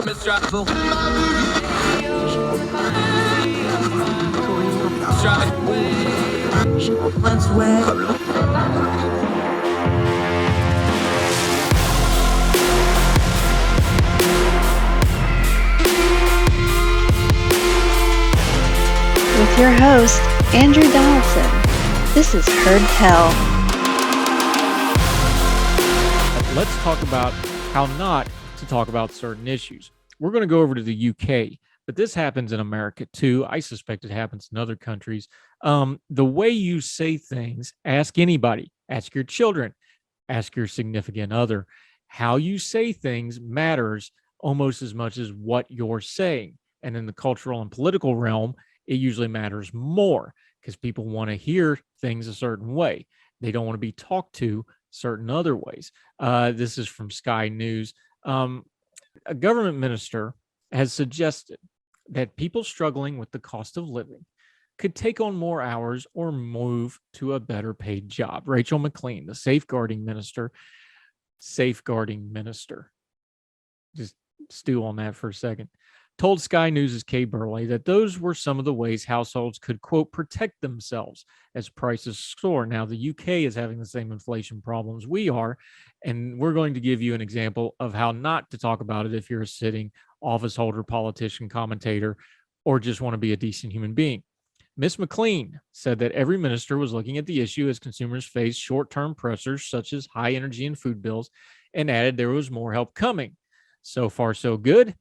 With your host, Andrew Donaldson. This is Heard Tell. Let's talk about how not to talk about certain issues. We're going to go over to the UK, but this happens in America too. I suspect it happens in other countries. The way you say things, ask anybody, ask your children, ask your significant other. How you say things matters almost as much as what you're saying. And in the cultural and political realm, it usually matters more because people want to hear things a certain way. They don't want to be talked to certain other ways. This is from Sky News. A government minister has suggested that people struggling with the cost of living could take on more hours or move to a better paid job. Rachel McLean, the safeguarding minister, just stew on that for a second, told Sky News' Kay Burley that those were some of the ways households could, quote, protect themselves as prices soar. Now, the UK is having the same inflation problems we are, and we're going to give you an example of how not to talk about it if you're a sitting office holder, politician, commentator, or just want to be a decent human being. Ms. McLean said that every minister was looking at the issue as consumers faced short-term pressures such as high energy and food bills, and added there was more help coming. So far, so good.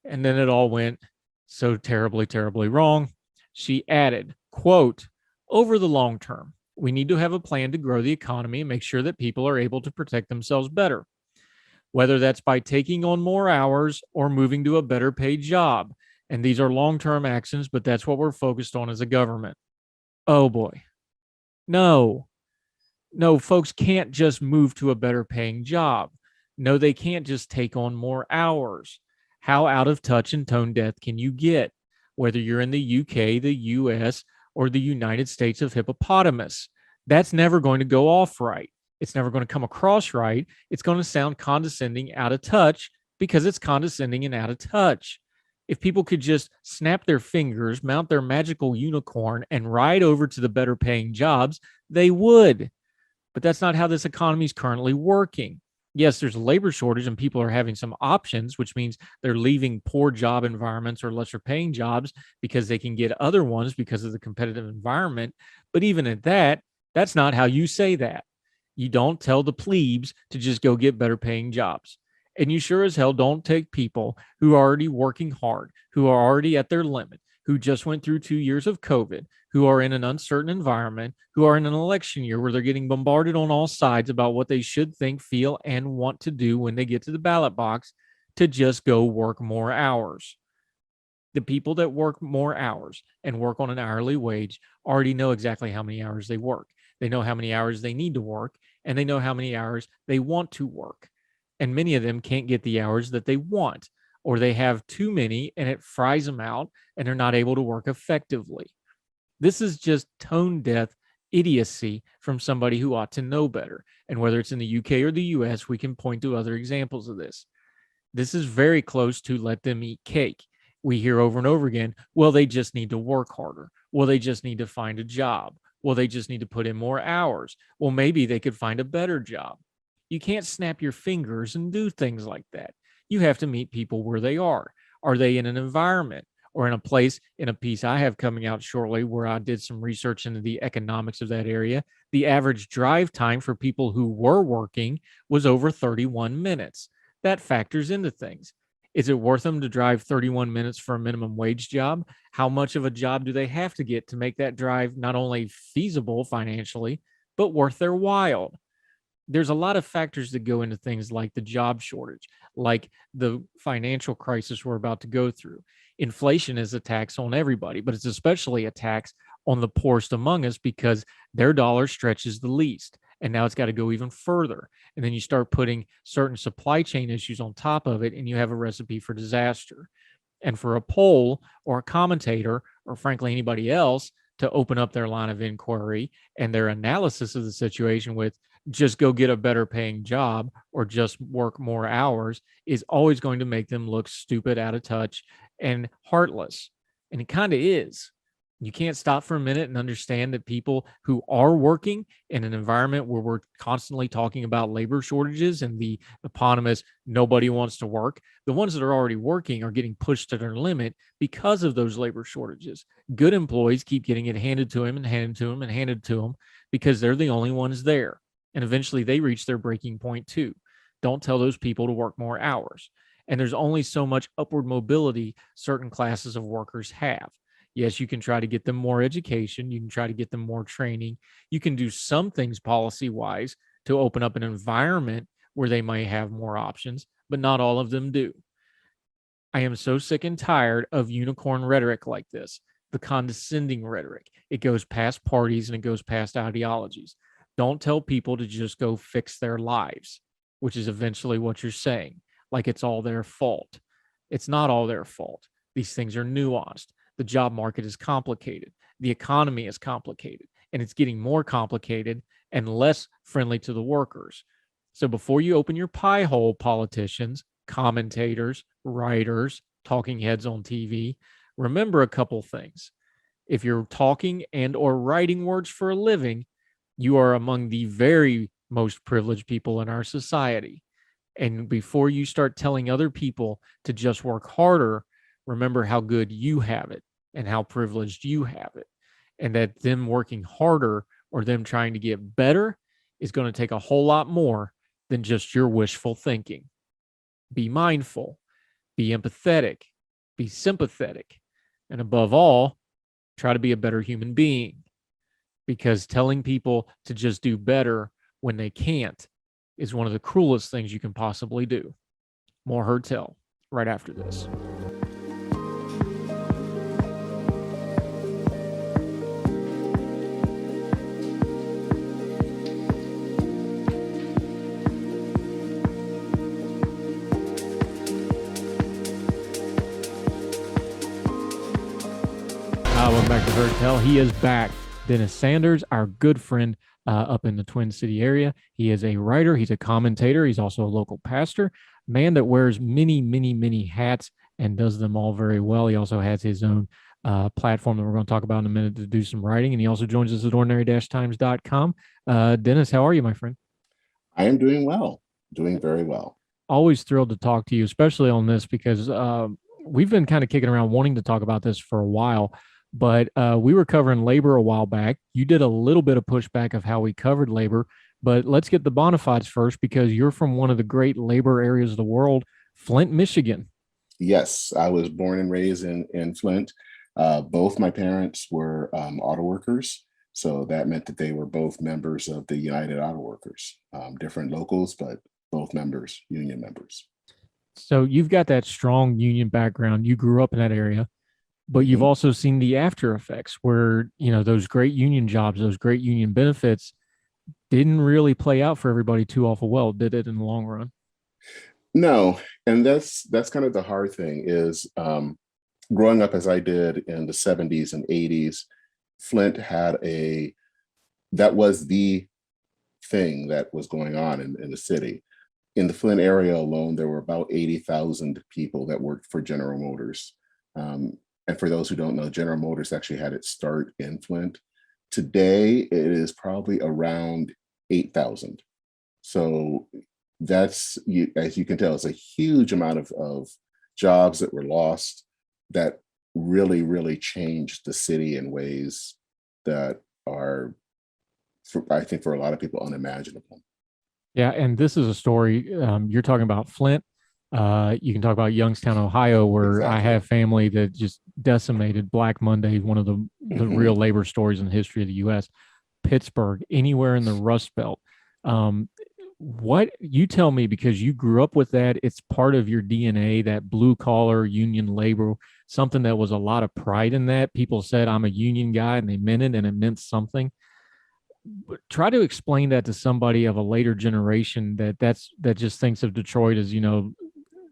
And then it all went so terribly, terribly wrong. She added, quote, over the long term, we need to have a plan to grow the economy and make sure that people are able to protect themselves better, whether that's by taking on more hours or moving to a better paid job. And these are long-term actions, but that's what we're focused on as a government. Oh boy. No, folks can't just move to a better paying job. No, they can't just take on more hours. How out of touch and tone deaf can you get, whether you're in the UK, the US, or the United States of Hippopotamus? That's never going to go off right. It's never going to come across right. It's going to sound condescending, out of touch, because it's condescending and out of touch. If people could just snap their fingers, mount their magical unicorn, and ride over to the better paying jobs, they would. But that's not how this economy is currently working. Yes, there's a labor shortage and people are having some options, which means they're leaving poor job environments or lesser paying jobs because they can get other ones because of the competitive environment. But even at that, that's not how you say that. You don't tell the plebes to just go get better paying jobs. And you sure as hell don't take people who are already working hard, who are already at their limit, who just went through 2 years of COVID, who are in an uncertain environment, who are in an election year where they're getting bombarded on all sides about what they should think, feel, and want to do when they get to the ballot box, to just go work more hours. The people that work more hours and work on an hourly wage already know exactly how many hours they work. They know how many hours they need to work, and they know how many hours they want to work. And many of them can't get the hours that they want, or they have too many and it fries them out and they're not able to work effectively. This is just tone deaf idiocy from somebody who ought to know better. And whether it's in the UK or the US, we can point to other examples of this. This is very close to let them eat cake. We hear over and over again, well, they just need to work harder. Well, they just need to find a job. Well, they just need to put in more hours. Well, maybe they could find a better job. You can't snap your fingers and do things like that. You have to meet people where they are. Are they in an environment or in a place? In a piece I have coming out shortly where I did some research into the economics of that area, the average drive time for people who were working was over 31 minutes. That factors into things. Is it worth them to drive 31 minutes for a minimum wage job? How much of a job do they have to get to make that drive not only feasible financially, but worth their while? There's a lot of factors that go into things like the job shortage, like the financial crisis we're about to go through. Inflation is a tax on everybody, but it's especially a tax on the poorest among us because their dollar stretches the least. And now it's got to go even further. And then you start putting certain supply chain issues on top of it, and you have a recipe for disaster. And for a poll or a commentator, or frankly, anybody else to open up their line of inquiry and their analysis of the situation with, just go get a better paying job or just work more hours is always going to make them look stupid, out of touch, and heartless. And it kind of is. You can't stop for a minute and understand that people who are working in an environment where we're constantly talking about labor shortages and the eponymous nobody wants to work, the ones that are already working are getting pushed to their limit because of those labor shortages. Good employees keep getting it handed to them and handed to them and handed to them because they're the only ones there. And eventually they reach their breaking point too. Don't tell those people to work more hours. And there's only so much upward mobility certain classes of workers have. Yes, you can try to get them more education. You can try to get them more training. You can do some things policy wise to open up an environment where they might have more options, but not all of them do. I am so sick and tired of unicorn rhetoric like this, the condescending rhetoric. It goes past parties and it goes past ideologies. Don't tell people to just go fix their lives, which is eventually what you're saying, like it's all their fault. It's not all their fault. These things are nuanced. The job market is complicated. The economy is complicated, and it's getting more complicated and less friendly to the workers. So before you open your pie hole, politicians, commentators, writers, talking heads on TV, remember a couple things. If you're talking and or writing words for a living, you are among the very most privileged people in our society. And before you start telling other people to just work harder, remember how good you have it and how privileged you have it. And that them working harder or them trying to get better is going to take a whole lot more than just your wishful thinking. Be mindful, be empathetic, be sympathetic, and above all, try to be a better human being. Because telling people to just do better when they can't is one of the cruelest things you can possibly do. More Heard Tell right after this. Welcome back to Heard Tell. He is back. Dennis Sanders, our good friend up in the Twin City area. He is a writer. He's a commentator. He's also a local pastor, man that wears many, many, many hats and does them all very well. He also has his own platform that we're going to talk about in a minute to do some writing. And he also joins us at ordinary-times.com. Dennis, how are you, my friend? I am doing well, doing very well. Always thrilled to talk to you, especially on this because we've been kind of kicking around wanting to talk about this for a while. But we were covering labor a while back. You did a little bit of pushback of how we covered labor, but let's get the bona fides first because you're from one of the great labor areas of the world, Flint, Michigan. Yes, I was born and raised in Flint. Both my parents were auto workers, so that meant that they were both members of the United Auto Workers, different locals, but both members, union members. So you've got that strong union background. You grew up in that area. But you've also seen the after effects where, you know, those great union jobs, those great union benefits didn't really play out for everybody too awful well, did it in the long run? No, and that's kind of the hard thing is growing up as I did in the 70s and 80s, Flint had that was the thing that was going on in the city. In the Flint area alone, there were about 80,000 people that worked for General Motors. And for those who don't know, General Motors actually had its start in Flint. Today, it is probably around 8,000. So that's, as you can tell, it's a huge amount of jobs that were lost that really, really changed the city in ways that are, I think, for a lot of people, unimaginable. Yeah, and this is a story, you're talking about Flint. You can talk about Youngstown, Ohio, where I have family that just decimated Black Monday, one of the real labor stories in the history of the U.S. Pittsburgh, anywhere in the Rust Belt. What you tell me, because you grew up with that, it's part of your DNA, that blue collar union labor, something that was a lot of pride in that. People said, I'm a union guy, and they meant it, and it meant something. But try to explain that to somebody of a later generation that just thinks of Detroit as, you know,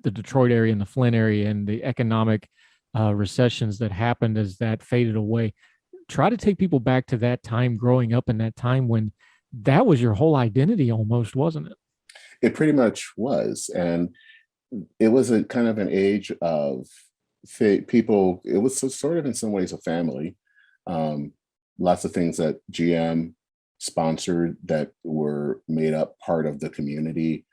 the Detroit area and the Flint area and the economic recessions that happened as that faded away. Try to take people back to that time, growing up in that time when that was your whole identity almost, wasn't it? It pretty much was. And it was a kind of an age of people, it was sort of in some ways a family. Um, Lots of things that GM sponsored that were made up part of the community.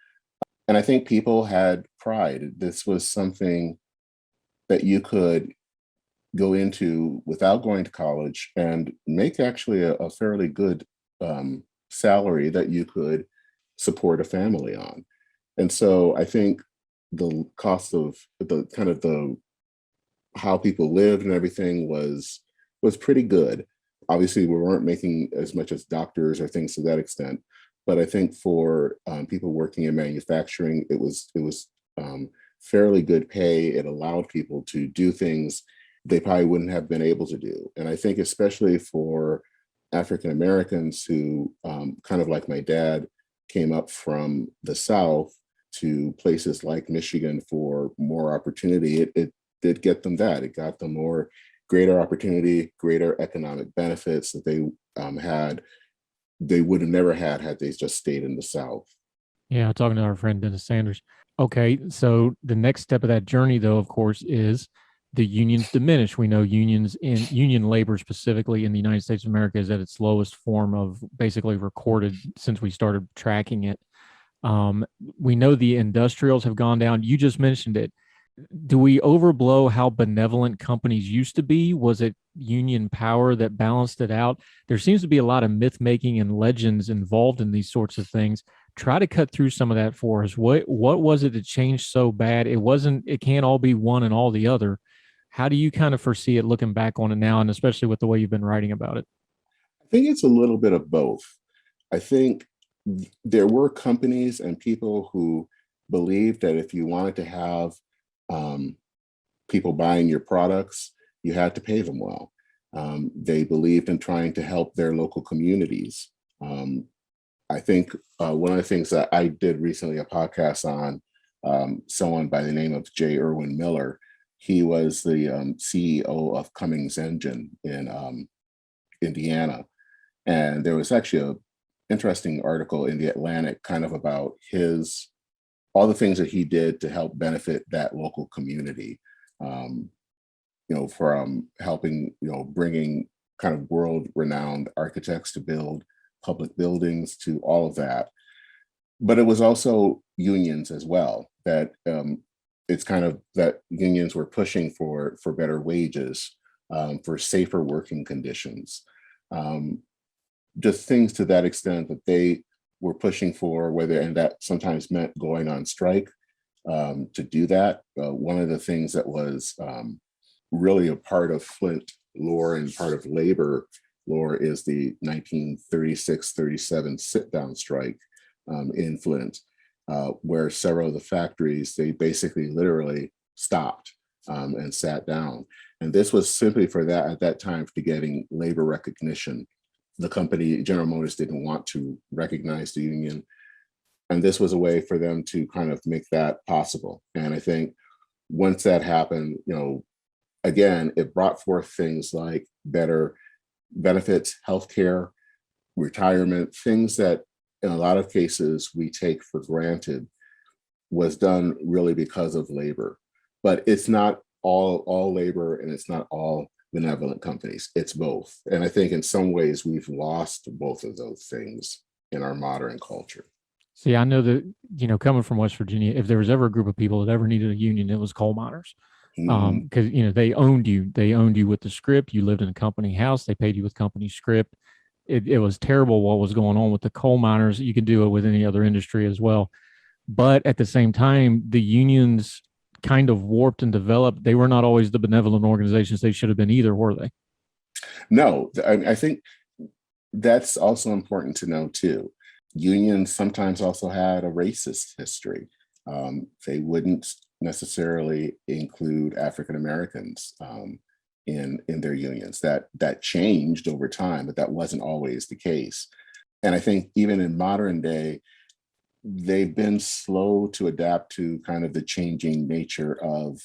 And I think people had pride. This was something that you could go into without going to college and make actually a fairly good salary that you could support a family on. And so I think the cost of the kind of the how people lived and everything was pretty good. Obviously, we weren't making as much as doctors or things to that extent, but I think for people working in manufacturing, it was fairly good pay. It allowed people to do things they probably wouldn't have been able to do. And I think especially for African Americans who kind of like my dad came up from the South to places like Michigan for more opportunity, it did get them that. It got them more greater opportunity, greater economic benefits that they would have never had they just stayed in the South. Yeah, talking to our friend Dennis Sanders. Okay, so the next step of that journey, though, of course, is the unions diminish. We know unions in union labor, specifically in the United States of America, is at its lowest form of basically recorded since we started tracking it. We know the industrials have gone down. You just mentioned it. Do we overblow how benevolent companies used to be? Was it union power that balanced it out? There seems to be a lot of myth making and legends involved in these sorts of things. Try to cut through some of that for us. What was it that changed so bad? It can't all be one and all the other. How do you kind of foresee it looking back on it now, and especially with the way you've been writing about it? I think it's a little bit of both. I think there were companies and people who believed that if you wanted to have um, people buying your products, you had to pay them well. They believed in trying to help their local communities. Um, I think one of the things that I did recently a podcast on someone by the name of J. Irwin Miller. He was the CEO of Cummins Engine in Indiana. And there was actually a interesting article in the Atlantic kind of about all the things that he did to help benefit that local community. Um, from helping, bringing kind of world renowned architects to build public buildings to all of that. But it was also unions as well, that it's kind of that unions were pushing for better wages, for safer working conditions, just things to that extent that they were pushing for, and that sometimes meant going on strike to do that. One of the things that was really a part of Flint lore and part of labor lore is the 1936-37 sit-down strike in Flint, where several of the factories, they basically literally stopped and sat down. And this was simply for that, at that time, to getting labor recognition. The company, General Motors, didn't want to recognize the union. And this was a way for them to kind of make that possible. And I think once that happened, again, it brought forth things like better benefits, healthcare, retirement, things that in a lot of cases we take for granted, was done really because of labor. But it's not all labor, and it's not all benevolent companies. It's both. And I think in some ways we've lost both of those things in our modern culture. See, I know that, coming from West Virginia, if there was ever a group of people that ever needed a union, it was coal miners. Because they owned you with the script. You lived in a company house. They paid you with company script. It was terrible what was going on with the coal miners. You could do it with any other industry as well, but at the same time, the unions kind of warped and developed. They were not always the benevolent organizations they should have been either, were they? No, I think that's also important to know too. Unions sometimes also had a racist history. They wouldn't necessarily include African Americans in their unions. That changed over time, but that wasn't always the case. And I think even in modern day, they've been slow to adapt to kind of the changing nature of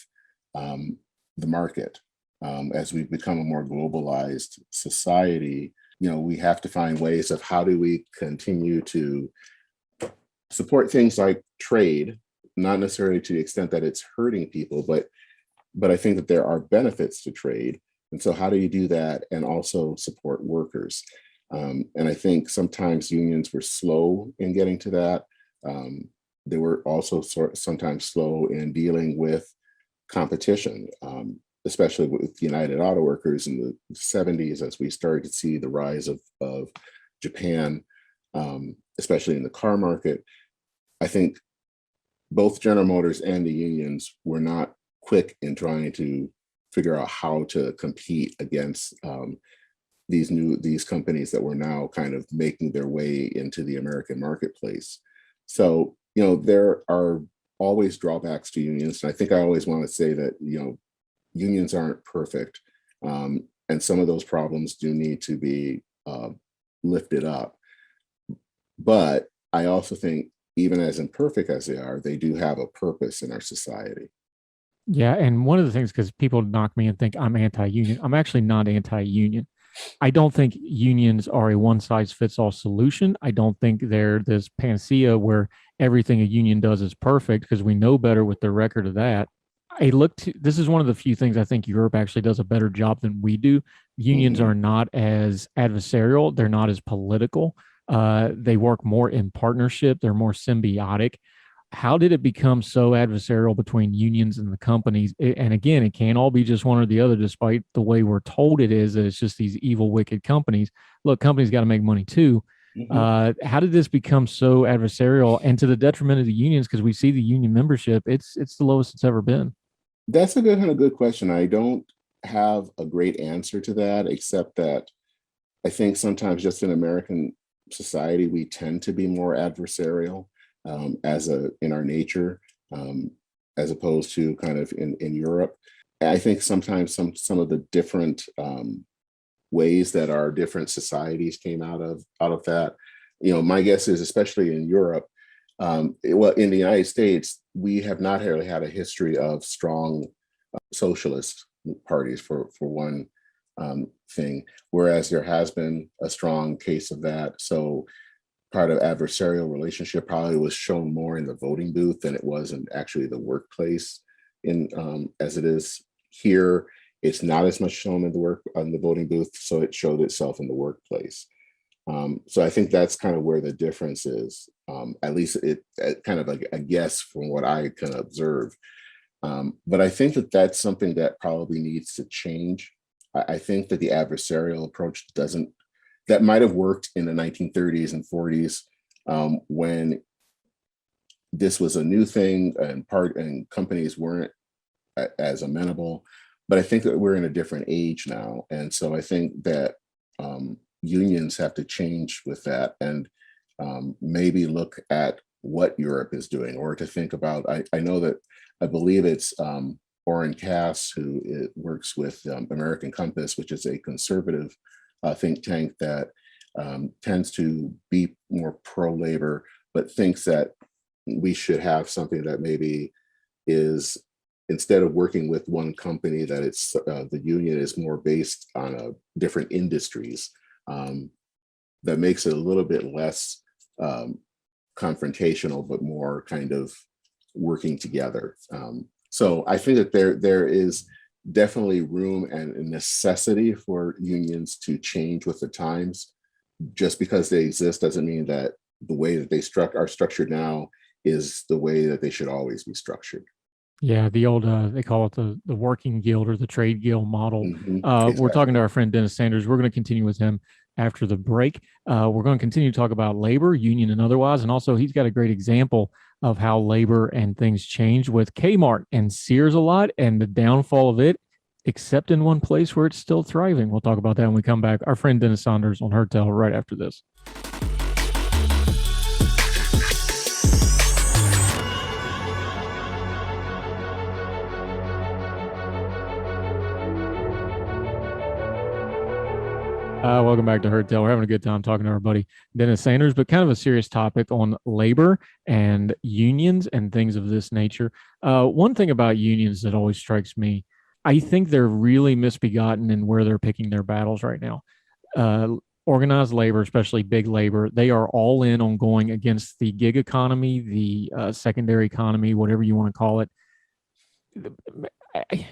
the market. As we've become a more globalized society, we have to find ways of how do we continue to support things like trade, not necessarily to the extent that it's hurting people, but I think that there are benefits to trade. And so how do you do that and also support workers? And I think sometimes unions were slow in getting to that. They were also sometimes slow in dealing with competition, especially with United Auto Workers in the 70s, as we started to see the rise of Japan, especially in the car market. I think both General Motors and the unions were not quick in trying to figure out how to compete against these companies that were now kind of making their way into the American marketplace. So, there are always drawbacks to unions. And I think I always want to say that, unions aren't perfect. And some of those problems do need to be lifted up. But I also think even as imperfect as they are, they do have a purpose in our society. Yeah. And one of the things, because people knock me and think I'm anti-union, I'm actually not anti-union. I don't think unions are a one size fits all solution. I don't think they're this panacea where everything a union does is perfect, because we know better with the record of that. This is one of the few things I think Europe actually does a better job than we do. Unions are not as adversarial. They're not as political. They work more in partnership. They're more symbiotic. How did it become so adversarial between unions and the companies? And again, it can't all be just one or the other, despite the way we're told it is, that it's just these evil, wicked companies. Look, companies got to make money too. How did this become so adversarial and to the detriment of the unions? Because we see the union membership, it's the lowest it's ever been. That's a good question. I don't have a great answer to that, except that I think sometimes just in American society, we tend to be more adversarial in our nature, as opposed to kind of in Europe. I think sometimes some of the different ways that our different societies came out of that. My guess is, especially in Europe, in the United States, we have not really had a history of strong socialist parties for one thing, whereas there has been a strong case of that. So part of adversarial relationship probably was shown more in the voting booth than it was in actually the workplace. As it is here, it's not as much shown in the voting booth, so it showed itself in the workplace. So I think that's kind of where the difference is. At least it kind of a guess from what I can observe. But I think that that's something that probably needs to change. I think that the adversarial approach that might have worked in the 1930s and 40s, when this was a new thing and companies weren't as amenable. But I think that we're in a different age now. And so I think that unions have to change with that, and maybe look at what Europe is doing, or to think about, I believe it's Oren Cass, who works with American Compass, which is a conservative think tank that tends to be more pro-labor, but thinks that we should have something that maybe is, instead of working with one company, that it's the union is more based on different industries. That makes it a little bit less confrontational, but more kind of working together. So I think that there is definitely room and a necessity for unions to change with the times. Just because they exist doesn't mean that the way that they are structured now is the way that they should always be structured. Yeah, the old they call it the working guild or the trade guild model. Exactly. We're talking to our friend Dennis Sanders. We're going to continue with him after the break. We're going to continue to talk about labor, union and otherwise, and also he's got a great example of how labor and things change with Kmart and Sears a lot, and the downfall of it, except in one place where it's still thriving. We'll talk about that when we come back. Our friend Dennis Saunders on Heard Tell right after this. Welcome back to Heard Tell. We're having a good time talking to our buddy Dennis Sanders, but kind of a serious topic on labor and unions and things of this nature. One thing about unions that always strikes me, I think they're really misbegotten in where they're picking their battles right now. organized labor, especially big labor, they are all in on going against the gig economy, the secondary economy, whatever you want to call it.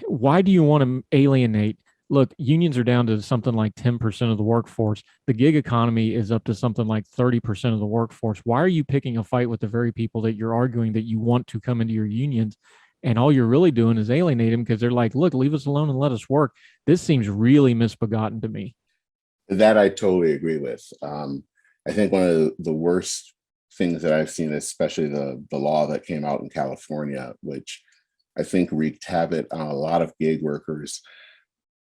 Why do you want to alienate? Look, unions are down to something like 10% of the workforce. The gig economy is up to something like 30% of the workforce. Why are you picking a fight with the very people that you're arguing that you want to come into your unions? And all you're really doing is alienate them because they're like, look, leave us alone and let us work. This seems really misbegotten to me. That I totally agree with. I think one of the worst things that I've seen, especially the law that came out in California, which I think wreaked havoc on a lot of gig workers.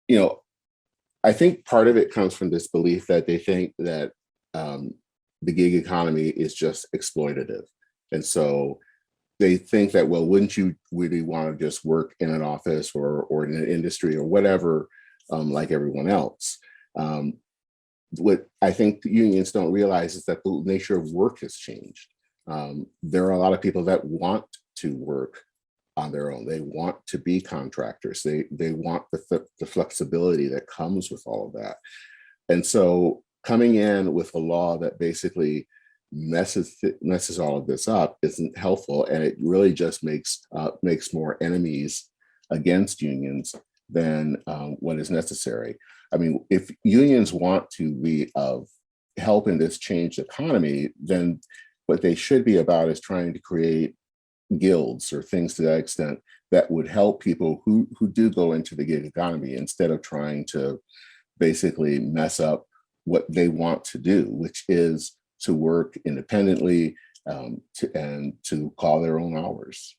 You know, I think part of it comes from this belief that they think that the gig economy is just exploitative. And so they think that, well, wouldn't you really want to just work in an office or in an industry or whatever, like everyone else? What I think the unions don't realize is that the nature of work has changed. There are a lot of people that want to work on their own. They want to be contractors. They want the flexibility that comes with all of that. And so coming in with a law that basically messes all of this up isn't helpful, and it really just makes more enemies against unions than what is necessary. I mean, if unions want to be of help in this changed economy, then what they should be about is trying to create guilds or things to that extent that would help people who do go into the gig economy, instead of trying to basically mess up what they want to do, which is to work independently, and to call their own hours.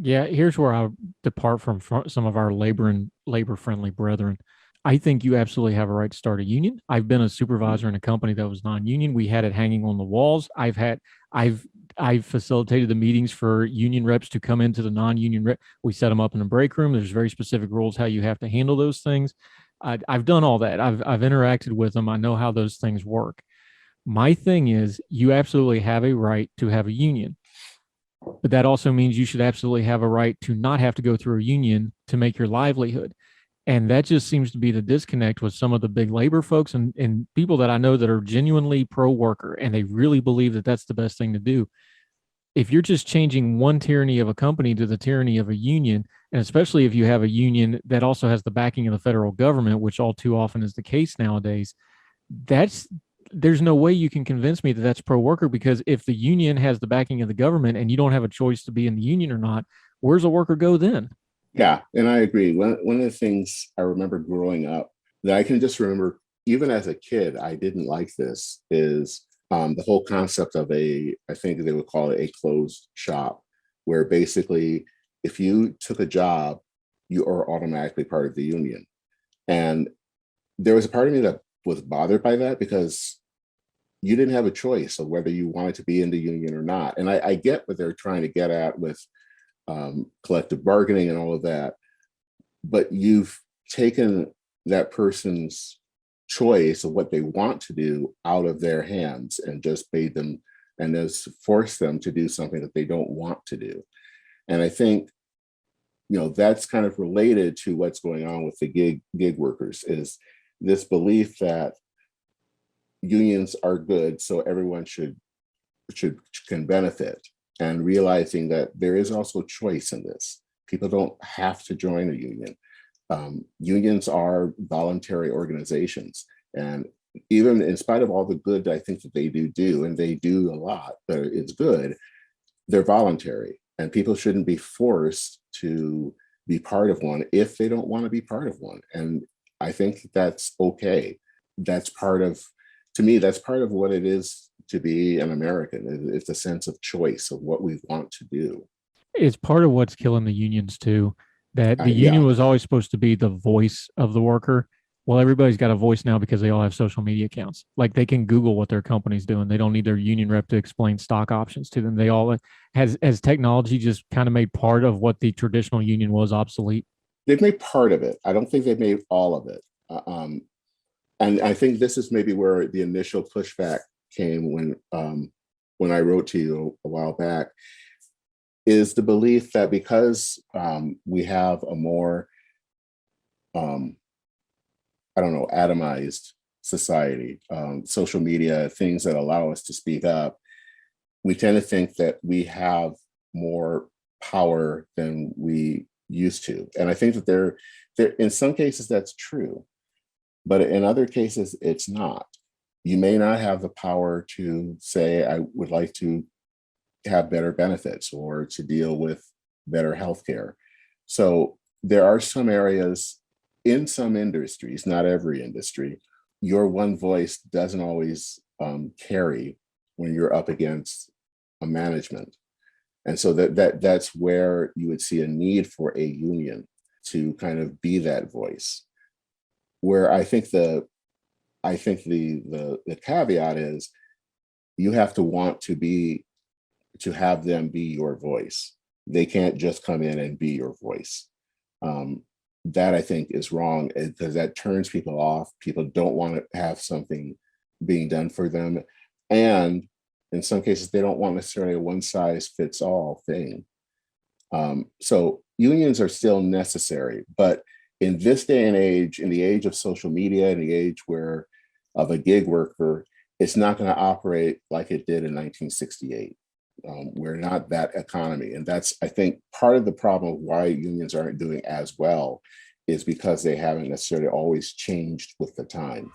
Yeah, here's where I depart from some of our labor friendly brethren. I think you absolutely have a right to start a union. I've been a supervisor in a company that was non-union. We had it hanging on the walls. I've facilitated the meetings for union reps to come into the non-union rep. We set them up in a break room. There's very specific rules how you have to handle those things. I've done all that. I've interacted with them. I know how those things work. My thing is, you absolutely have a right to have a union, but that also means you should absolutely have a right to not have to go through a union to make your livelihood. And that just seems to be the disconnect with some of the big labor folks and people that I know that are genuinely pro-worker, and they really believe that that's the best thing to do. If you're just changing one tyranny of a company to the tyranny of a union, and especially if you have a union that also has the backing of the federal government, which all too often is the case nowadays, there's no way you can convince me that that's pro-worker, because if the union has the backing of the government and you don't have a choice to be in the union or not, where's a worker go then? Yeah, and I agree. One of the things I remember growing up that I can just remember, even as a kid, I didn't like this, is the whole concept of I think they would call it a closed shop, where basically if you took a job, you are automatically part of the union. And there was a part of me that was bothered by that, because you didn't have a choice of whether you wanted to be in the union or not. And I get what they're trying to get at with collective bargaining and all of that, but you've taken that person's choice of what they want to do out of their hands and just made them and just forced them to do something that they don't want to do. And I think, that's kind of related to what's going on with the gig workers, is this belief that unions are good, so everyone can benefit, and realizing that there is also choice in this. People don't have to join a union. Unions are voluntary organizations, and even in spite of all the good I think that they do, and they do a lot that is good, they're voluntary, and people shouldn't be forced to be part of one if they don't want to be part of one. And I think that's okay. To me, that's part of what it is to be an American. It's a sense of choice of what we want to do. It's part of what's killing the unions too, that the Yeah. union was always supposed to be the voice of the worker. Well, everybody's got a voice now because they all have social media accounts. Like, they can Google what their company's doing. They don't need their union rep to explain stock options to them. They all has technology just kind of made part of what the traditional union was obsolete. They've made part of it. I don't think they've made all of it. And I think this is maybe where the initial pushback came when I wrote to you a while back, is the belief that because we have a more, atomized society, social media, things that allow us to speak up, we tend to think that we have more power than we used to. And I think that there in some cases that's true, but in other cases it's not. You may not have the power to say, I would like to have better benefits or to deal with better healthcare. So there are some areas in some industries, not every industry, your one voice doesn't always carry when you're up against a management. And so that's where you would see a need for a union to kind of be that voice. Where I think the caveat is you have to want to have them be your voice. They can't just come in and be your voice. That I think is wrong because that turns people off. People don't want to have something being done for them. And in some cases, they don't want necessarily a one size fits all thing. So unions are still necessary, but in this day and age, in the age of social media, in the age of a gig worker, it's not going to operate like it did in 1968. We're not that economy. And that's, I think, part of the problem of why unions aren't doing as well is because they haven't necessarily always changed with the times.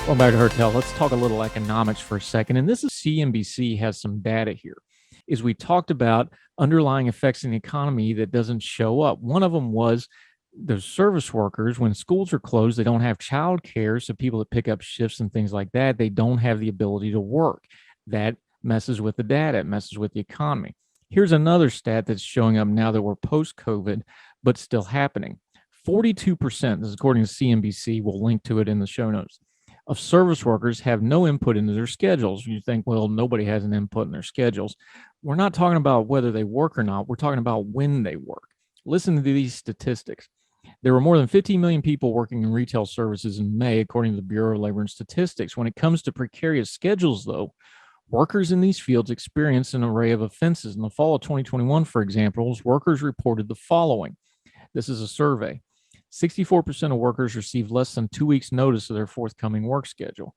Well, back to Hertel, let's talk a little economics for a second. And this is CNBC has some data here. Is we talked about underlying effects in the economy that doesn't show up. One of them was the service workers. When schools are closed, they don't have childcare. So people that pick up shifts and things like that, they don't have the ability to work. That messes with the data. It messes with the economy. Here's another stat that's showing up now that we're post-COVID, but still happening. 42%, this is according to CNBC, we'll link to it in the show notes, of service workers have no input into their schedules. You think, well, nobody has an input in their schedules. We're not talking about whether they work or not. We're talking about when they work. Listen to these statistics. There were more than 15 million people working in retail services in May, according to the Bureau of Labor and Statistics. When it comes to precarious schedules, though, workers in these fields experience an array of offenses. In the fall of 2021, for example, workers reported the following. This is a survey. 64% of workers received less than 2 weeks' notice of their forthcoming work schedule.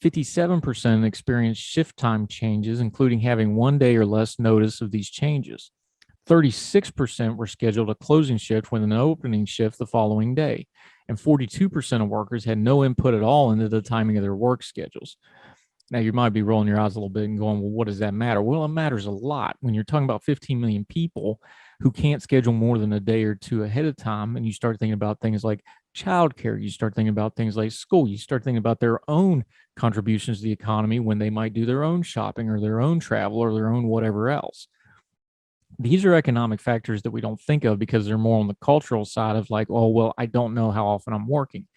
57% experienced shift time changes, including having 1 day or less notice of these changes. 36% were scheduled a closing shift with an opening shift the following day. And 42% of workers had no input at all into the timing of their work schedules. Now, you might be rolling your eyes a little bit and going, well, what does that matter? Well, it matters a lot when you're talking about 15 million people who can't schedule more than a day or two ahead of time. And you start thinking about things like childcare. You start thinking about things like school. You start thinking about their own contributions to the economy when they might do their own shopping or their own travel or their own whatever else. These are economic factors that we don't think of because they're more on the cultural side of like, oh, well, I don't know how often I'm working.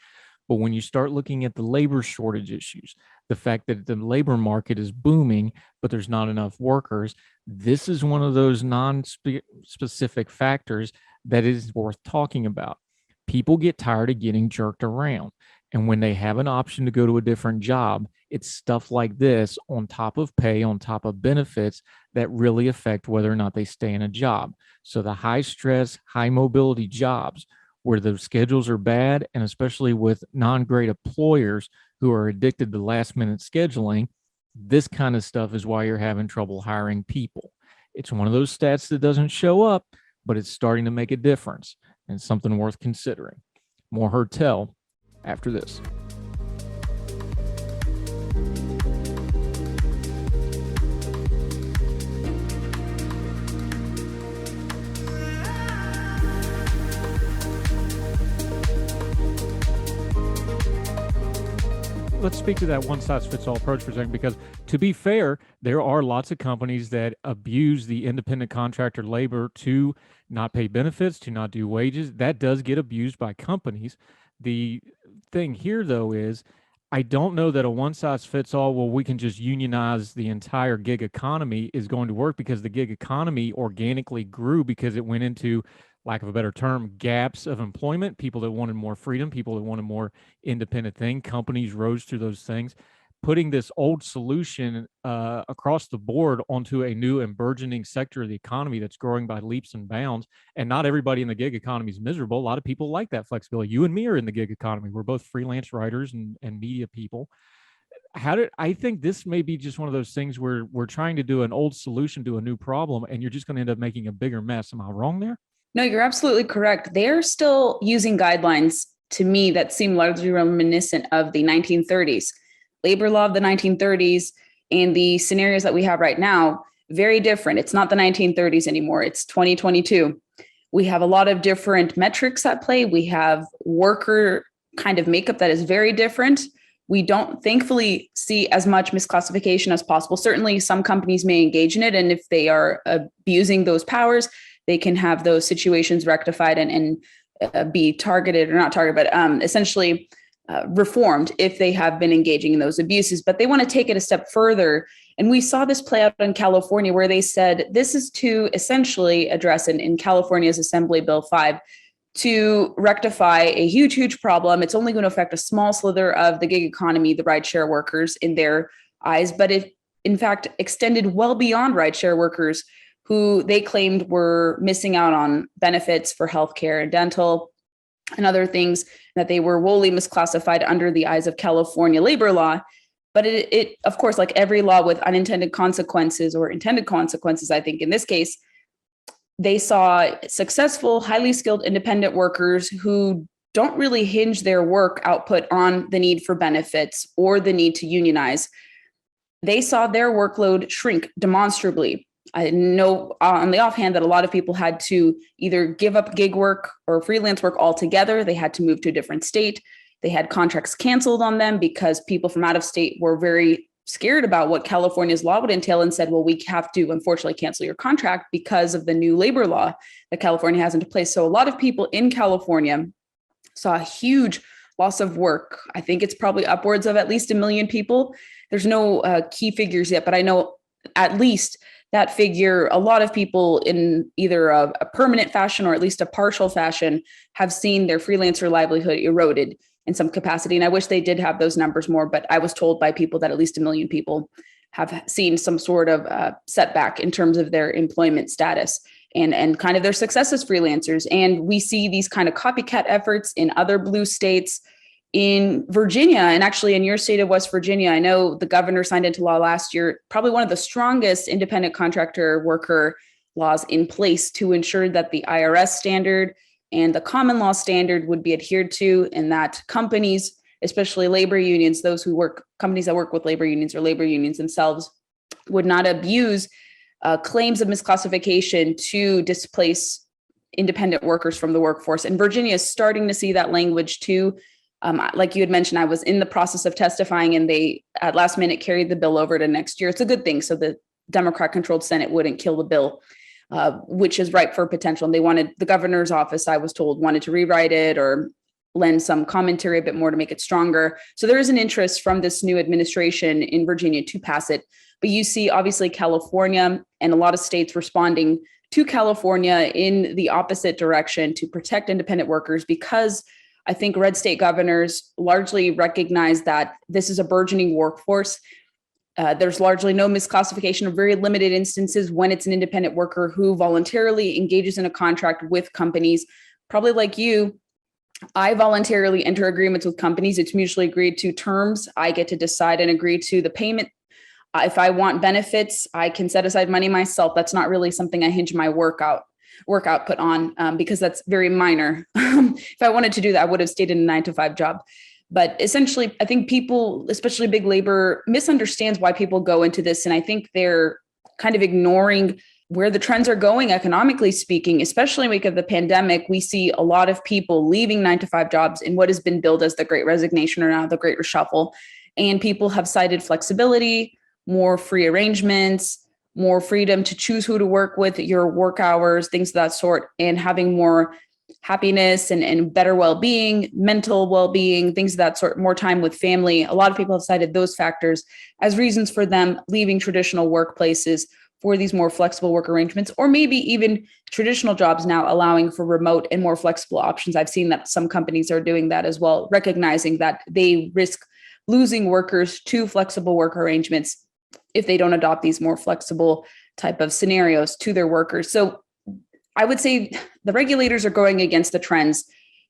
But when you start looking at the labor shortage issues, the fact that the labor market is booming, but there's not enough workers, this is one of those non-specific factors that is worth talking about. People get tired of getting jerked around. And when they have an option to go to a different job, it's stuff like this on top of pay, on top of benefits that really affect whether or not they stay in a job. So the high stress, high mobility jobs where the schedules are bad, and especially with non-great employers who are addicted to last-minute scheduling, this kind of stuff is why you're having trouble hiring people. It's one of those stats that doesn't show up, but it's starting to make a difference and something worth considering. More Hertel after this. Let's speak to that one-size-fits-all approach for a second, because to be fair, there are lots of companies that abuse the independent contractor labor to not pay benefits, to not do wages. That does get abused by companies. The thing here, though, is I don't know that a one size fits all, well, we can just unionize the entire gig economy is going to work, because the gig economy organically grew because it went into, lack of a better term, gaps of employment, people that wanted more freedom, people that wanted more independent thing. Companies rose through those things. Putting this old solution across the board onto a new and burgeoning sector of the economy that's growing by leaps and bounds. And not everybody in the gig economy is miserable. A lot of people like that flexibility. You and me are in the gig economy. We're both freelance writers and media people. I think this may be just one of those things where we're trying to do an old solution to a new problem, and you're just going to end up making a bigger mess. Am I wrong there? No, you're absolutely correct. They're still using guidelines, to me, that seem largely reminiscent of the 1930s. Labor law of the 1930s and the scenarios that we have right now, very different. It's not the 1930s anymore. It's 2022. We have a lot of different metrics at play. We have worker kind of makeup that is very different. We don't thankfully see as much misclassification as possible. Certainly some companies may engage in it, and if they are abusing those powers, they can have those situations rectified and be targeted, or not targeted, but essentially reformed if they have been engaging in those abuses. But they want to take it a step further. And we saw this play out in California, where they said this is to essentially address in California's Assembly Bill 5 to rectify a huge, huge problem. It's only going to affect a small slither of the gig economy, the rideshare workers in their eyes, but it in fact extended well beyond rideshare workers who they claimed were missing out on benefits for healthcare and dental and other things, that they were wholly misclassified under the eyes of California labor law. But it, of course, like every law with unintended consequences or intended consequences, I think in this case, they saw successful, highly skilled independent workers who don't really hinge their work output on the need for benefits or the need to unionize. They saw their workload shrink demonstrably. I know on the offhand that a lot of people had to either give up gig work or freelance work altogether. They had to move to a different state. They had contracts canceled on them because people from out of state were very scared about what California's law would entail and said, well, we have to unfortunately cancel your contract because of the new labor law that California has into place. So a lot of people in California saw a huge loss of work. I think it's probably upwards of at least 1 million people. There's no key figures yet, but I know at least that figure, a lot of people in either a permanent fashion or at least a partial fashion have seen their freelancer livelihood eroded in some capacity. And I wish they did have those numbers more, but I was told by people that at least 1 million people have seen some sort of setback in terms of their employment status and kind of their success as freelancers. And we see these kind of copycat efforts in other blue states. In Virginia, and actually in your state of West Virginia, I know the governor signed into law last year, probably one of the strongest independent contractor worker laws in place to ensure that the IRS standard and the common law standard would be adhered to, and that companies, especially labor unions, companies that work with labor unions or labor unions themselves, would not abuse claims of misclassification to displace independent workers from the workforce. And Virginia is starting to see that language too. Like you had mentioned, I was in the process of testifying, and they at last minute carried the bill over to next year. It's a good thing. So the Democrat-controlled Senate wouldn't kill the bill, which is ripe for potential. And they wanted, the governor's office, I was told, wanted to rewrite it or lend some commentary a bit more to make it stronger. So there is an interest from this new administration in Virginia to pass it. But you see, obviously, California and a lot of states responding to California in the opposite direction to protect independent workers, because I think red state governors largely recognize that this is a burgeoning workforce. There's largely no misclassification, or very limited instances when it's an independent worker who voluntarily engages in a contract with companies. Probably like you, I voluntarily enter agreements with companies. It's mutually agreed to terms. I get to decide and agree to the payment. If I want benefits, I can set aside money myself. That's not really something I hinge my work output on, because that's very minor. If I wanted to do that, I would have stayed in a 9-to-5 job. But essentially, I think people, especially big labor, misunderstands why people go into this. And I think they're kind of ignoring where the trends are going, economically speaking. Especially in the wake of the pandemic, we see a lot of people leaving 9-to-5 jobs in what has been billed as the Great Resignation, or now the Great Reshuffle. And people have cited flexibility, more free arrangements, more freedom to choose who to work with, your work hours, things of that sort, and having more happiness and better well-being, mental well-being, things of that sort, more time with family. A lot of people have cited those factors as reasons for them leaving traditional workplaces for these more flexible work arrangements, or maybe even traditional jobs now allowing for remote and more flexible options. I've seen that some companies are doing that as well, recognizing that they risk losing workers to flexible work arrangements if they don't adopt these more flexible type of scenarios to their workers. So I would say the regulators are going against the trends.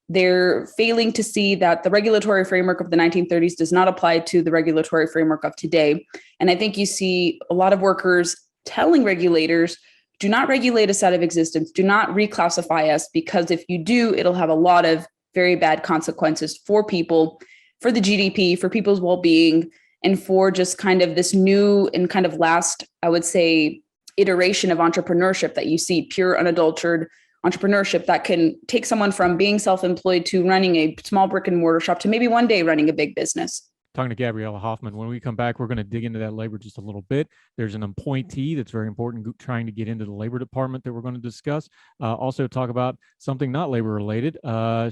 They're failing to see that the regulatory framework of the 1930s does not apply to the regulatory framework of today. And I think you see a lot of workers telling regulators, do not regulate us out of existence, do not reclassify us, because if you do, it'll have a lot of very bad consequences for people, for the GDP, for people's well-being, and for just kind of this new and kind of last, I would say, iteration of entrepreneurship that you see, pure unadulterated entrepreneurship that can take someone from being self-employed to running a small brick and mortar shop to maybe one day running a big business. Talking to Gabriella Hoffman. When we come back, we're going to dig into that labor just a little bit. There's an appointee that's very important trying to get into the labor department that we're going to discuss. Also talk about something not labor related.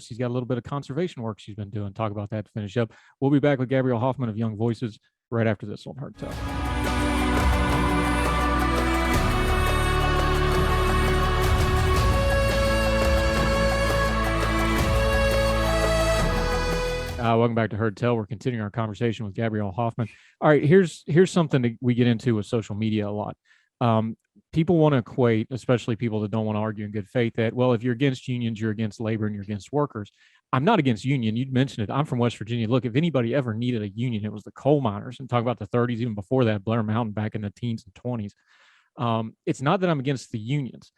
She's got a little bit of conservation work she's been doing. Talk about that to finish up. We'll be back with Gabriella Hoffman of Young Voices right after this on Heard Tell. Welcome back to Heard Tell. We're continuing our conversation with Gabriella Hoffman. All right, here's something that we get into with social media a lot. People want to equate, especially people that don't want to argue in good faith, that, well, if you're against unions, you're against labor and you're against workers. I'm not against union. You'd mentioned it. I'm from West Virginia. Look, if anybody ever needed a union, it was the coal miners. And talk about the 30s, even before that, Blair Mountain back in the teens and 20s. It's not that I'm against the unions.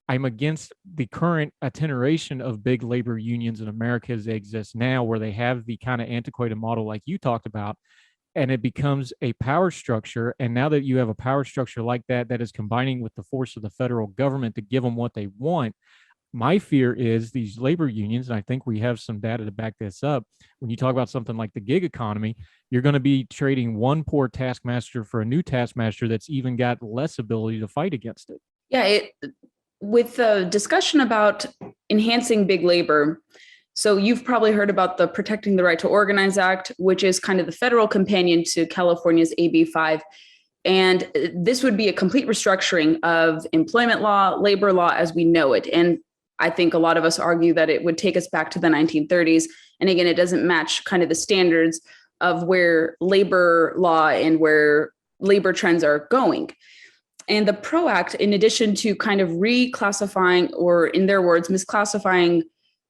I'm against the current attenuation of big labor unions in America as they exist now, where they have the kind of antiquated model like you talked about, and it becomes a power structure. And now that you have a power structure like that, that is combining with the force of the federal government to give them what they want, my fear is these labor unions, and I think we have some data to back this up, when you talk about something like the gig economy, you're going to be trading one poor taskmaster for a new taskmaster that's even got less ability to fight against it. Yeah, with the discussion about enhancing big labor, so you've probably heard about the Protecting the Right to Organize Act, which is kind of the federal companion to California's AB 5. And this would be a complete restructuring of employment law, labor law as we know it. And I think a lot of us argue that it would take us back to the 1930s. And again, it doesn't match kind of the standards of where labor law and where labor trends are going. And the PRO Act, in addition to kind of reclassifying, or in their words, addressing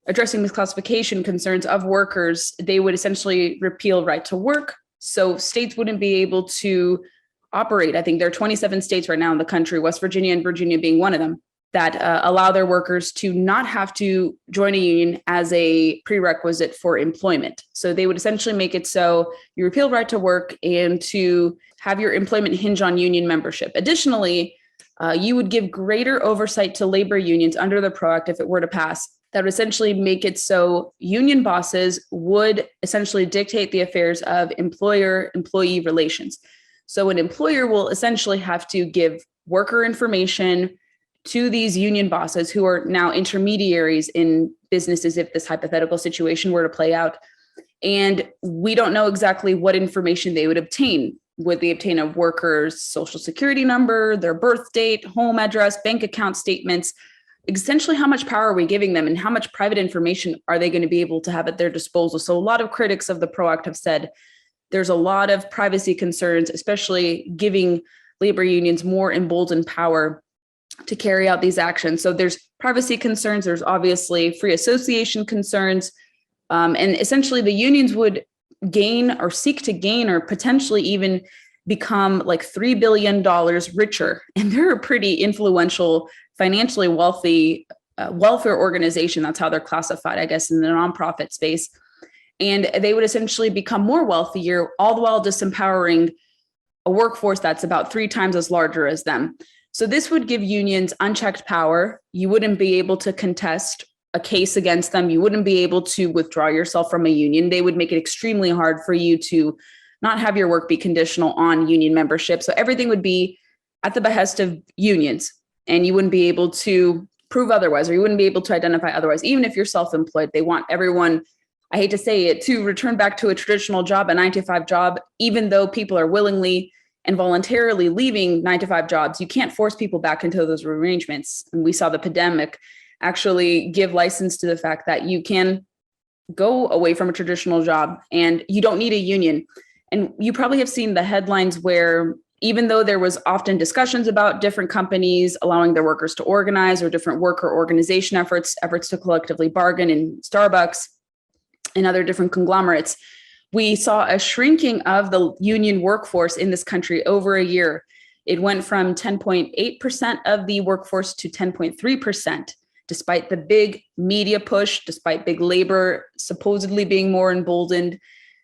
misclassification concerns of workers, they would essentially repeal right to work. So states wouldn't be able to operate. I think there are 27 states right now in the country, West Virginia and Virginia being one of them, that allow their workers to not have to join a union as a prerequisite for employment. So they would essentially make it so you repeal right to work and to have your employment hinge on union membership. Additionally, you would give greater oversight to labor unions under the PRO Act if it were to pass. That would essentially make it so union bosses would essentially dictate the affairs of employer-employee relations. So an employer will essentially have to give worker information to these union bosses, who are now intermediaries in businesses if this hypothetical situation were to play out. And we don't know exactly what information they would obtain. Would they obtain a worker's social security number, their birth date, home address, bank account statements? Essentially, how much power are we giving them, and how much private information are they going to be able to have at their disposal? So a lot of critics of the PRO Act have said there's a lot of privacy concerns, especially giving labor unions more emboldened power to carry out these actions. So there's privacy concerns, there's obviously free association concerns, and essentially the unions would gain or seek to gain or potentially even become like $3 billion richer. And they're a pretty influential, financially wealthy welfare organization. That's how they're classified, I guess, in the nonprofit space. And they would essentially become more wealthier, all the while disempowering a workforce that's about 3 times as larger as them. So this would give unions unchecked power. You wouldn't be able to contest a case against them. You wouldn't be able to withdraw yourself from a union. They would make it extremely hard for you to not have your work be conditional on union membership. So everything would be at the behest of unions, and you wouldn't be able to prove otherwise, or you wouldn't be able to identify otherwise. Even if you're self-employed, they want everyone, I hate to say it, to return back to a traditional job, a 9-to-5 job, even though people are willingly and voluntarily leaving 9-to-5 jobs. You can't force people back into those arrangements. And we saw the pandemic actually give license to the fact that you can go away from a traditional job and you don't need a union. And you probably have seen the headlines where, even though there was often discussions about different companies allowing their workers to organize, or different worker organization efforts to collectively bargain in Starbucks and other different conglomerates, we saw a shrinking of the union workforce in this country over a year. It went from 10.8% of the workforce to 10.3%, despite the big media push, despite big labor supposedly being more emboldened,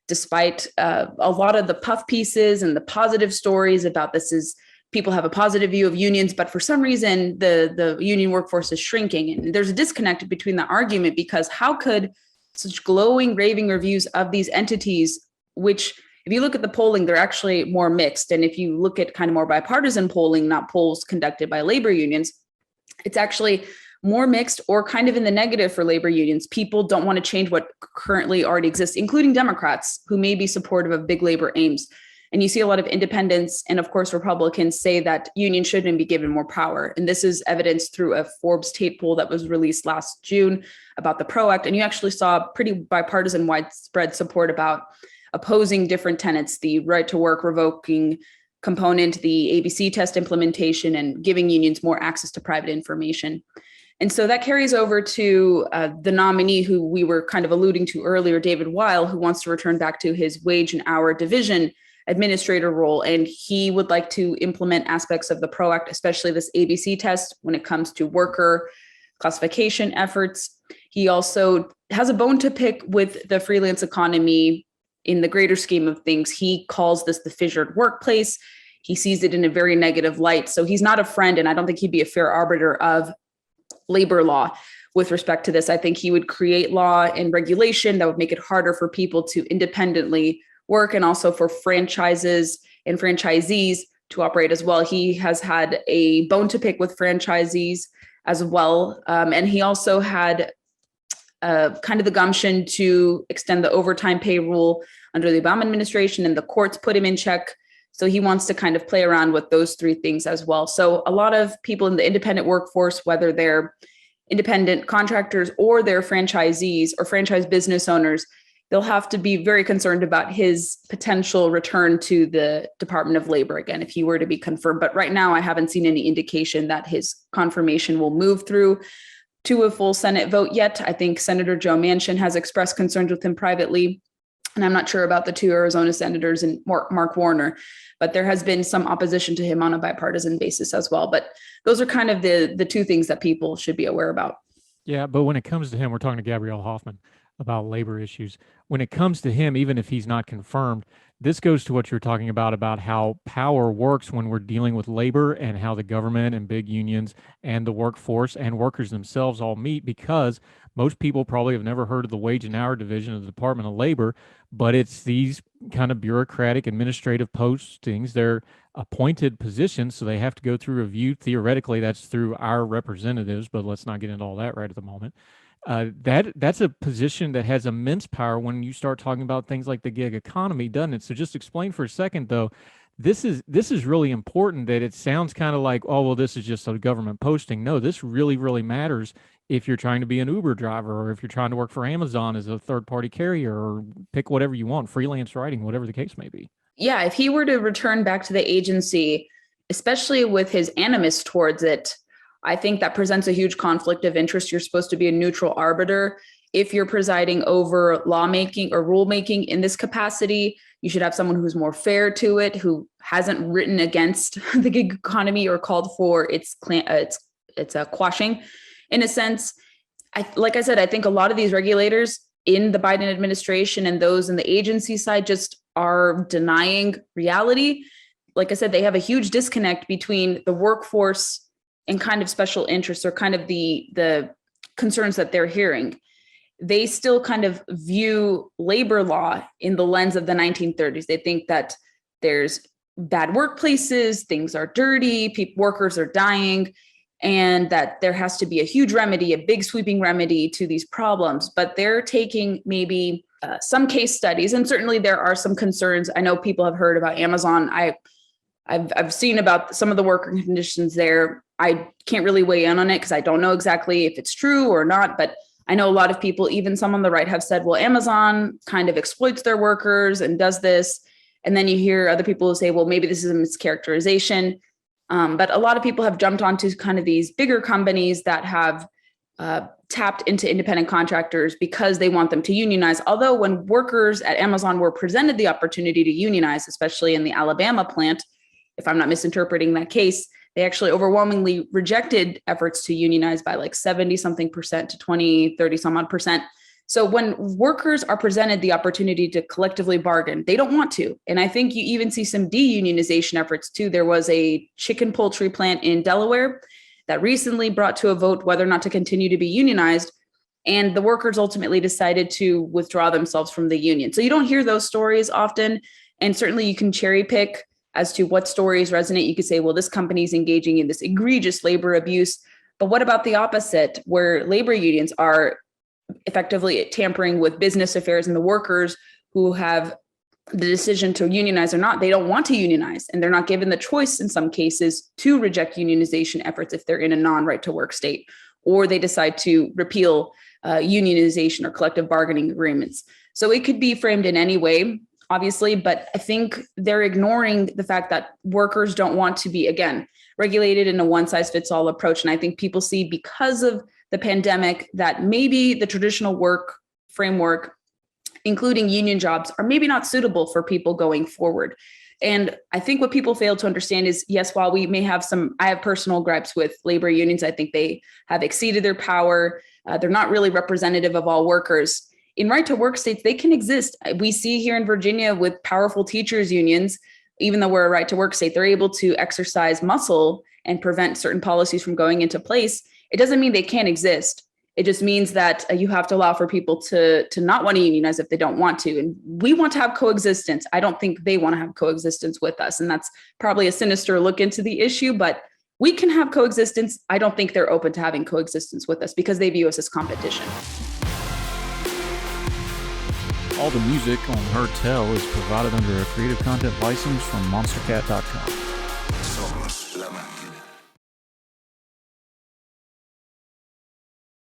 despite a lot of the puff pieces and the positive stories about this is people have a positive view of unions, but for some reason the union workforce is shrinking. And there's a disconnect between the argument, because how could such glowing, raving reviews of these entities, which if you look at the polling, they're actually more mixed. And if you look at kind of more bipartisan polling, not polls conducted by labor unions, it's actually more mixed or kind of in the negative for labor unions. People don't want to change what currently already exists, including Democrats who may be supportive of big labor aims. And you see a lot of independents and, of course, Republicans say that unions shouldn't be given more power. And this is evidenced through a Forbes Tate poll that was released last June about the PRO Act. And you actually saw pretty bipartisan widespread support about opposing different tenets, the right to work revoking component, the ABC test implementation, and giving unions more access to private information. And so that carries over to the nominee who we were kind of alluding to earlier, David Weil, who wants to return back to his wage and hour division administrator role. And he would like to implement aspects of the PRO Act, especially this ABC test when it comes to worker classification efforts. He also has a bone to pick with the freelance economy in the greater scheme of things. He calls this the fissured workplace. He sees it in a very negative light. So he's not a friend, and I don't think he'd be a fair arbiter of labor law with respect to this. I think he would create law and regulation that would make it harder for people to independently work, and also for franchises and franchisees to operate as well. He has had a bone to pick with franchisees as well. And he also had kind of the gumption to extend the overtime pay rule under the Obama administration, and the courts put him in check. So he wants to kind of play around with those three things as well. So a lot of people in the independent workforce, whether they're independent contractors or they're franchisees or franchise business owners, they'll have to be very concerned about his potential return to the Department of Labor again, if he were to be confirmed. But right now, I haven't seen any indication that his confirmation will move through to a full Senate vote yet. I think Senator Joe Manchin has expressed concerns with him privately, and I'm not sure about the two Arizona senators and Mark Warner, but there has been some opposition to him on a bipartisan basis as well. But those are kind of the two things that people should be aware about. Yeah, but when it comes to him, we're talking to Gabrielle Hoffman about labor issues. When it comes to him, even if he's not confirmed, this goes to what you're talking about how power works when we're dealing with labor, and how the government and big unions and the workforce and workers themselves all meet, because most people probably have never heard of the wage and hour division of the Department of Labor, but it's these kind of bureaucratic administrative postings. They're appointed positions, so they have to go through review. Theoretically, that's through our representatives, but let's not get into all that right at the moment. That's a position that has immense power when you start talking about things like the gig economy, doesn't it? So just explain for a second, though, this is really important. That it sounds kind of like, oh, well, this is just a government posting. No, this really, really matters if you're trying to be an Uber driver, or if you're trying to work for Amazon as a third-party carrier, or pick whatever you want, freelance writing, whatever the case may be. Yeah, if he were to return back to the agency, especially with his animus towards it, I think that presents a huge conflict of interest. You're supposed to be a neutral arbiter. If you're presiding over lawmaking or rulemaking in this capacity, you should have someone who's more fair to it, who hasn't written against the gig economy or called for its quashing. In a sense, like I said, I think a lot of these regulators in the Biden administration and those in the agency side just are denying reality. Like I said, they have a huge disconnect between the workforce and kind of special interests, or kind of the concerns that they're hearing. They still kind of view labor law in the lens of the 1930s. They think that there's bad workplaces, things are dirty, workers are dying. and that there has to be a huge remedy, a big sweeping remedy to these problems. But they're taking maybe some case studies, and certainly there are some concerns. I know people have heard about Amazon. I've seen about some of the worker conditions there. I can't really weigh in on it because I don't know exactly if it's true or not, but I know a lot of people, even some on the right, have said, well, Amazon kind of exploits their workers and does this. And then you hear other people who say, well, maybe this is a mischaracterization. But a lot of people have jumped onto kind of these bigger companies that have tapped into independent contractors because they want them to unionize. Although when workers at Amazon were presented the opportunity to unionize, especially in the Alabama plant, if I'm not misinterpreting that case, they actually overwhelmingly rejected efforts to unionize by like 70 something percent to 20, 30 some odd percent. So when workers are presented the opportunity to collectively bargain, they don't want to. And I think you even see some de-unionization efforts too. There was a chicken poultry plant in Delaware that recently brought to a vote whether or not to continue to be unionized. And the workers ultimately decided to withdraw themselves from the union. So you don't hear those stories often. And certainly you can cherry pick as to what stories resonate. You could say, well, this company is engaging in this egregious labor abuse. But what about the opposite, where labor unions are effectively tampering with business affairs, and the workers who have the decision to unionize or not, they don't want to unionize, and they're not given the choice in some cases to reject unionization efforts if they're in a non-right to work state, or they decide to repeal unionization or collective bargaining agreements. So it could be framed in any way, obviously, but I think they're ignoring the fact that workers don't want to be, again, regulated in a one-size-fits-all approach. And I think people see, because of the pandemic, that maybe the traditional work framework, including union jobs, are maybe not suitable for people going forward. And I think what people fail to understand is, yes, while we may have I have personal gripes with labor unions. I think they have exceeded their power. They're not really representative of all workers. In right to work states, they can exist. We see here in Virginia with powerful teachers unions, even though we're a right to work state, they're able to exercise muscle and prevent certain policies from going into place. It doesn't mean they can't exist. It just means that you have to allow for people to not want to unionize if they don't want to. And we want to have coexistence. I don't think they want to have coexistence with us. And that's probably a sinister look into the issue, but we can have coexistence. I don't think they're open to having coexistence with us because they view us as competition. All the music on Heard Tell is provided under a Creative Content license from monstercat.com. Somos la mente.